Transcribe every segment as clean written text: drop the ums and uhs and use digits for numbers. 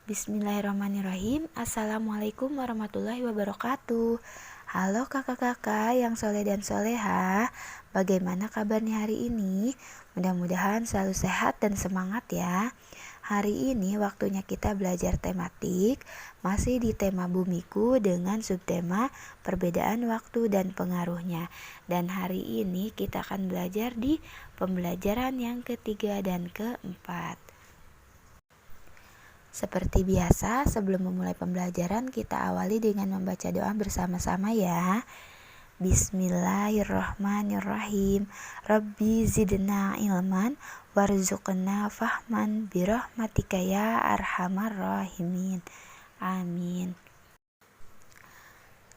Bismillahirrahmanirrahim. Assalamualaikum warahmatullahi wabarakatuh. Halo kakak-kakak yang soleh dan soleha. Bagaimana kabarnya hari ini? Mudah-mudahan selalu sehat dan semangat ya. Hari ini waktunya kita belajar tematik, masih di tema bumiku dengan subtema perbedaan waktu dan pengaruhnya. Dan hari ini kita akan belajar di pembelajaran yang ketiga dan keempat. Seperti biasa, sebelum memulai pembelajaran, kita awali dengan membaca doa bersama-sama ya. Bismillahirrahmanirrahim. Rabbi zidna ilman warzuqna fahman birahmatika ya arhamar rahimin. Amin.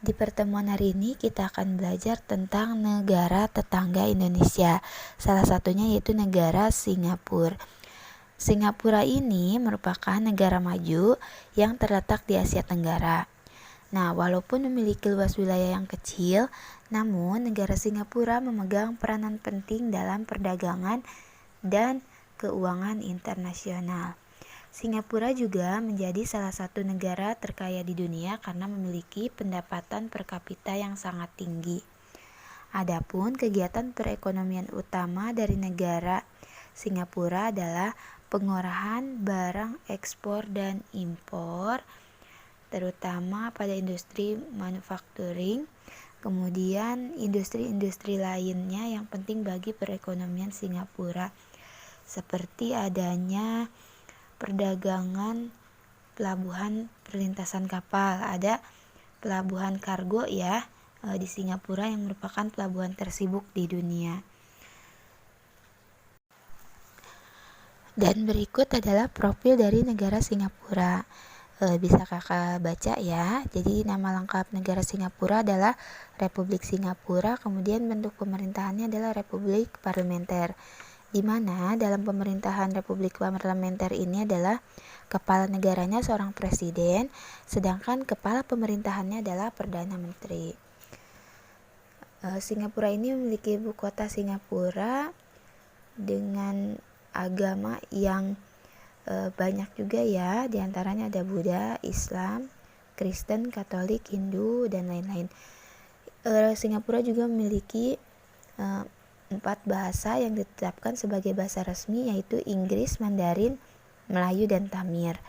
Di pertemuan hari ini kita akan belajar tentang negara tetangga Indonesia. Salah satunya yaitu negara Singapura. Singapura ini merupakan negara maju yang terletak di Asia Tenggara. Nah, walaupun memiliki luas wilayah yang kecil, namun negara Singapura memegang peranan penting dalam perdagangan dan keuangan internasional. Singapura juga menjadi salah satu negara terkaya di dunia karena memiliki pendapatan per kapita yang sangat tinggi. Adapun kegiatan perekonomian utama dari negara Singapura adalah pengolahan barang ekspor dan impor, terutama pada industri manufacturing, kemudian industri-industri lainnya yang penting bagi perekonomian Singapura, seperti adanya perdagangan pelabuhan perlintasan kapal. Ada pelabuhan kargo ya di Singapura yang merupakan pelabuhan tersibuk di dunia. Dan berikut adalah profil dari negara Singapura. Bisa kakak baca ya. Jadi nama lengkap negara Singapura adalah Republik Singapura, kemudian bentuk pemerintahannya adalah Republik Parlementer, di mana dalam pemerintahan Republik Parlementer ini adalah kepala negaranya seorang presiden, sedangkan kepala pemerintahannya adalah Perdana Menteri. Singapura ini memiliki ibu kota Singapura dengan agama yang banyak juga ya, diantaranya ada Buddha, Islam, Kristen, Katolik, Hindu, dan lain-lain. Singapura juga memiliki 4 bahasa yang ditetapkan sebagai bahasa resmi, yaitu Inggris, Mandarin, Melayu, dan Tamil.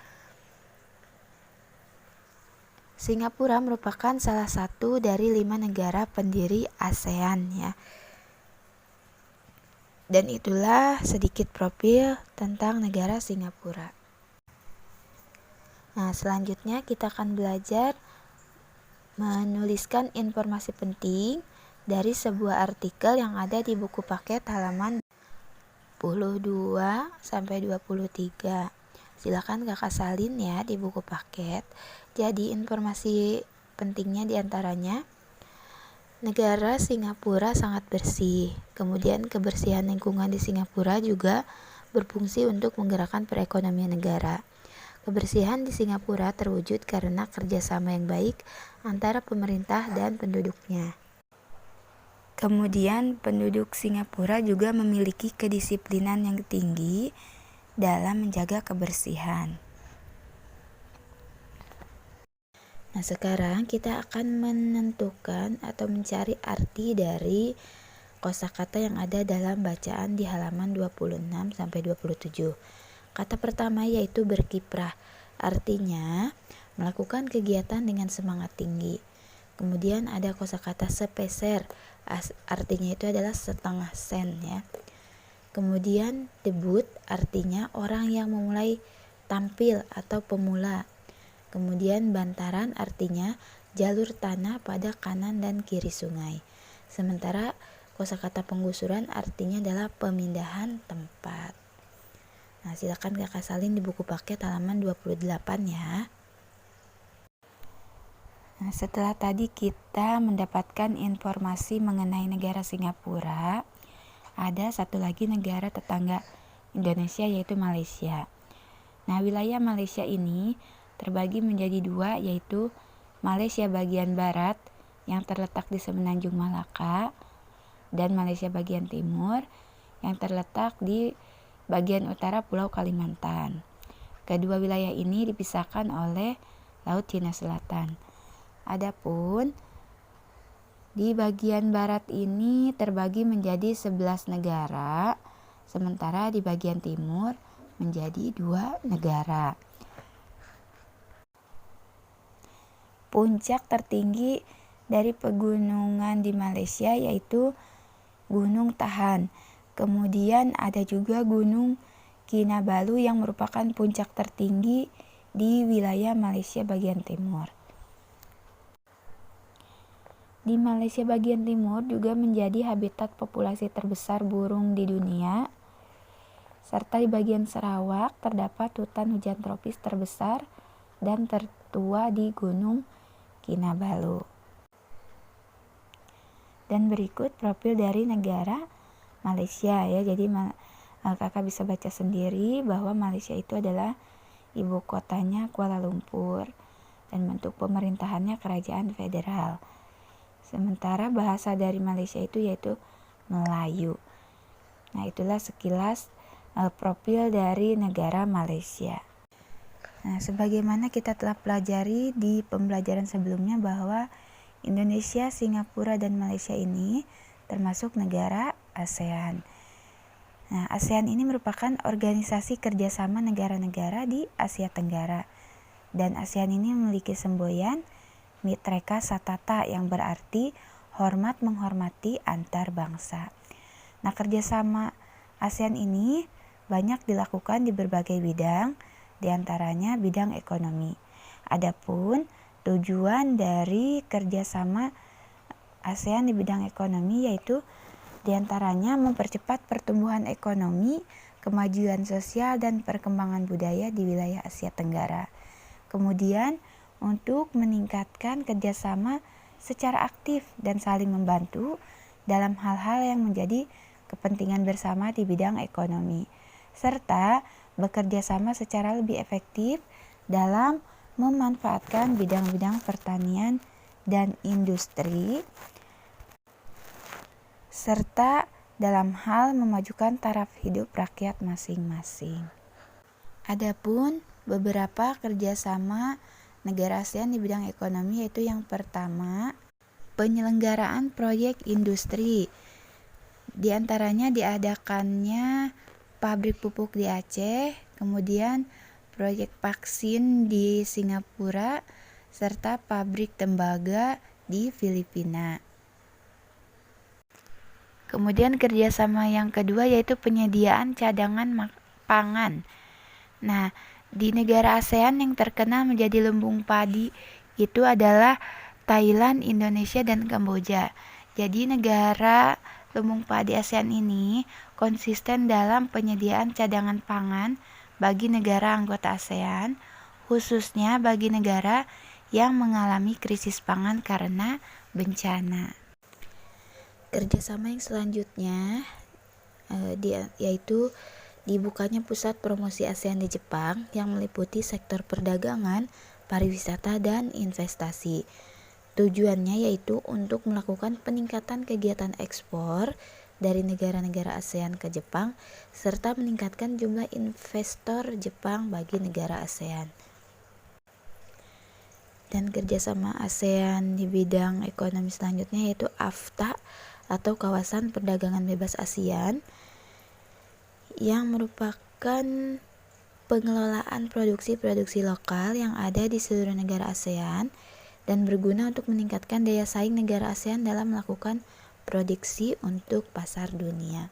Singapura merupakan salah satu dari 5 negara pendiri ASEAN ya. Dan itulah sedikit profil tentang negara Singapura. Nah, selanjutnya kita akan belajar menuliskan informasi penting dari sebuah artikel yang ada di buku paket halaman 22 sampai 23. Silakan kakak salin ya di buku paket. Jadi informasi pentingnya diantaranya, negara Singapura sangat bersih. Kemudian kebersihan lingkungan di Singapura juga berfungsi untuk menggerakkan perekonomian negara. Kebersihan di Singapura terwujud karena kerjasama yang baik antara pemerintah dan penduduknya. Kemudian penduduk Singapura juga memiliki kedisiplinan yang tinggi dalam menjaga kebersihan. Nah, sekarang kita akan menentukan atau mencari arti dari kosakata yang ada dalam bacaan di halaman 26 sampai 27. Kata pertama yaitu berkiprah. Artinya melakukan kegiatan dengan semangat tinggi. Kemudian ada kosakata sepeser. Artinya itu adalah setengah sen ya. Kemudian debut, artinya orang yang memulai tampil atau pemula. Kemudian bantaran artinya jalur tanah pada kanan dan kiri sungai. Sementara kosakata penggusuran artinya adalah pemindahan tempat. Nah, silakan kakak salin di buku paket halaman 28 ya. Nah, setelah tadi kita mendapatkan informasi mengenai negara Singapura, ada satu lagi negara tetangga Indonesia yaitu Malaysia. Nah, wilayah Malaysia ini terbagi menjadi 2, yaitu Malaysia bagian barat yang terletak di Semenanjung Malaka dan Malaysia bagian timur yang terletak di bagian utara Pulau Kalimantan. Kedua wilayah ini dipisahkan oleh Laut Cina Selatan. Adapun di bagian barat ini terbagi menjadi 11 negara, sementara di bagian timur menjadi 2 negara. Puncak tertinggi dari pegunungan di Malaysia yaitu Gunung Tahan. Kemudian ada juga Gunung Kinabalu yang merupakan puncak tertinggi di wilayah Malaysia bagian timur. Di Malaysia bagian timur juga menjadi habitat populasi terbesar burung di dunia, serta di bagian Sarawak terdapat hutan hujan tropis terbesar dan tertua di Gunung Kinabalu. Dan berikut profil dari negara Malaysia ya. Jadi kakak bisa baca sendiri bahwa Malaysia itu adalah ibu kotanya Kuala Lumpur dan bentuk pemerintahannya kerajaan federal. Sementara bahasa dari Malaysia itu yaitu Melayu. Nah, itulah sekilas profil dari negara Malaysia. Nah, sebagaimana kita telah pelajari di pembelajaran sebelumnya bahwa Indonesia, Singapura, dan Malaysia ini termasuk negara ASEAN. Nah, ASEAN ini merupakan organisasi kerjasama negara-negara di Asia Tenggara. Dan ASEAN ini memiliki semboyan Mitreka Satata yang berarti hormat menghormati antar bangsa. Nah, kerjasama ASEAN ini banyak dilakukan di berbagai bidang, diantaranya bidang ekonomi. Adapun tujuan dari kerjasama ASEAN di bidang ekonomi yaitu diantaranya mempercepat pertumbuhan ekonomi, kemajuan sosial, dan perkembangan budaya di wilayah Asia Tenggara. Kemudian untuk meningkatkan kerjasama secara aktif dan saling membantu dalam hal-hal yang menjadi kepentingan bersama di bidang ekonomi, serta bekerja sama secara lebih efektif dalam memanfaatkan bidang-bidang pertanian dan industri, serta dalam hal memajukan taraf hidup rakyat masing-masing. Adapun beberapa kerjasama negara ASEAN di bidang ekonomi yaitu yang pertama, penyelenggaraan proyek industri. Di antaranya diadakannya pabrik pupuk di Aceh, kemudian proyek vaksin di Singapura, serta pabrik tembaga di Filipina. Kemudian kerjasama yang kedua yaitu penyediaan cadangan pangan. Nah, di negara ASEAN yang terkenal menjadi lumbung padi itu adalah Thailand, Indonesia, dan Kamboja. Jadi negara lumbung padi ASEAN ini konsisten dalam penyediaan cadangan pangan bagi negara anggota ASEAN, khususnya bagi negara yang mengalami krisis pangan karena bencana. Kerjasama yang selanjutnya yaitu dibukanya pusat promosi ASEAN di Jepang yang meliputi sektor perdagangan, pariwisata, dan investasi. Tujuannya yaitu untuk melakukan peningkatan kegiatan ekspor dari negara-negara ASEAN ke Jepang serta meningkatkan jumlah investor Jepang bagi negara ASEAN. Dan kerjasama ASEAN di bidang ekonomi selanjutnya yaitu AFTA atau Kawasan Perdagangan Bebas ASEAN yang merupakan pengelolaan produksi-produksi lokal yang ada di seluruh negara ASEAN dan berguna untuk meningkatkan daya saing negara ASEAN dalam melakukan produksi untuk pasar dunia.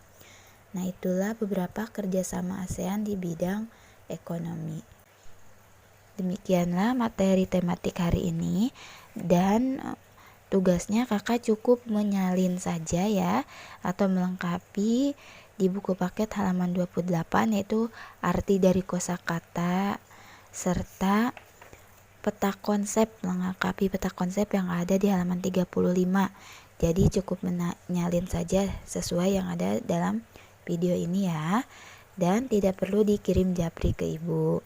Nah, itulah beberapa kerjasama ASEAN di bidang ekonomi. Demikianlah materi tematik hari ini dan tugasnya kakak cukup menyalin saja ya atau melengkapi di buku paket halaman 28 yaitu arti dari kosakata serta peta konsep, melengkapi peta konsep yang ada di halaman 35. Jadi cukup menyalin saja sesuai yang ada dalam video ini ya, dan tidak perlu dikirim japri ke ibu.